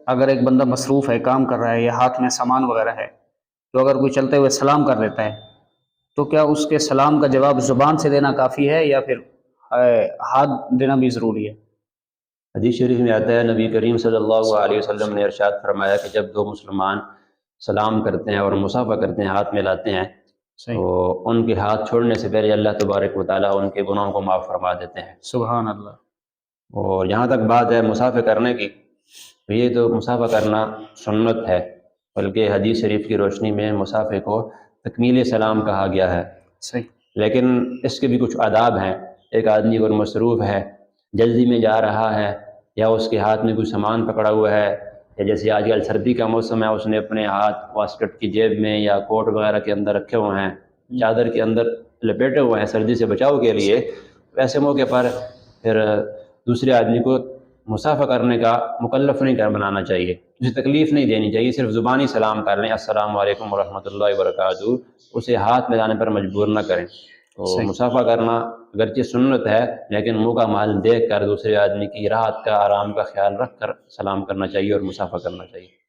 اگر ایک بندہ مصروف ہے، کام کر رہا ہے یا ہاتھ میں سامان وغیرہ ہے، تو اگر کوئی چلتے ہوئے سلام کر دیتا ہے تو کیا اس کے سلام کا جواب زبان سے دینا کافی ہے یا پھر ہاتھ دینا بھی ضروری ہے؟ حدیث شریف میں آتا ہے نبی کریم صلی اللہ صلی علیہ اللہ علیہ وسلم وسلم۔ نے ارشاد فرمایا کہ جب دو مسلمان سلام کرتے ہیں اور مصافحہ کرتے ہیں، ہاتھ ملاتے ہیں، صحیح۔ تو ان کے ہاتھ چھوڑنے سے پہلے اللہ تبارک و تعالیٰ ان کے گناہوں کو معاف فرما دیتے ہیں۔ سبحان اللہ۔ اور جہاں تک بات ہے مصافحہ کرنے کی، تو یہ تو مصافحہ کرنا سنت ہے، بلکہ حدیث شریف کی روشنی میں مصافحہ کو تکمیل سلام کہا گیا ہے۔ صحیح۔ لیکن اس کے بھی کچھ آداب ہیں۔ ایک آدمی اگر مصروف ہے، جلدی میں جا رہا ہے، یا اس کے ہاتھ میں کوئی سامان پکڑا ہوا ہے، یا جیسے آج کل سردی کا موسم ہے، اس نے اپنے ہاتھ واسکٹ کی جیب میں یا کوٹ وغیرہ کے اندر رکھے ہوئے ہیں، چادر کے اندر لپیٹے ہوئے ہیں سردی سے بچاؤ کے لیے، ایسے موقع پر پھر دوسرے آدمی کو مصافحہ کرنے کا مکلف نہیں بنانا چاہیے، اسے تکلیف نہیں دینی چاہیے، صرف زبانی سلام کر لیں، السلام علیکم ورحمۃ اللہ وبرکاتہ، اسے ہاتھ ملانے پر مجبور نہ کریں۔ تو صحیح۔ مصافحہ کرنا اگرچہ سنت ہے، لیکن موقع مال دیکھ کر دوسرے آدمی کی راحت کا، آرام کا خیال رکھ کر سلام کرنا چاہیے اور مصافحہ کرنا چاہیے۔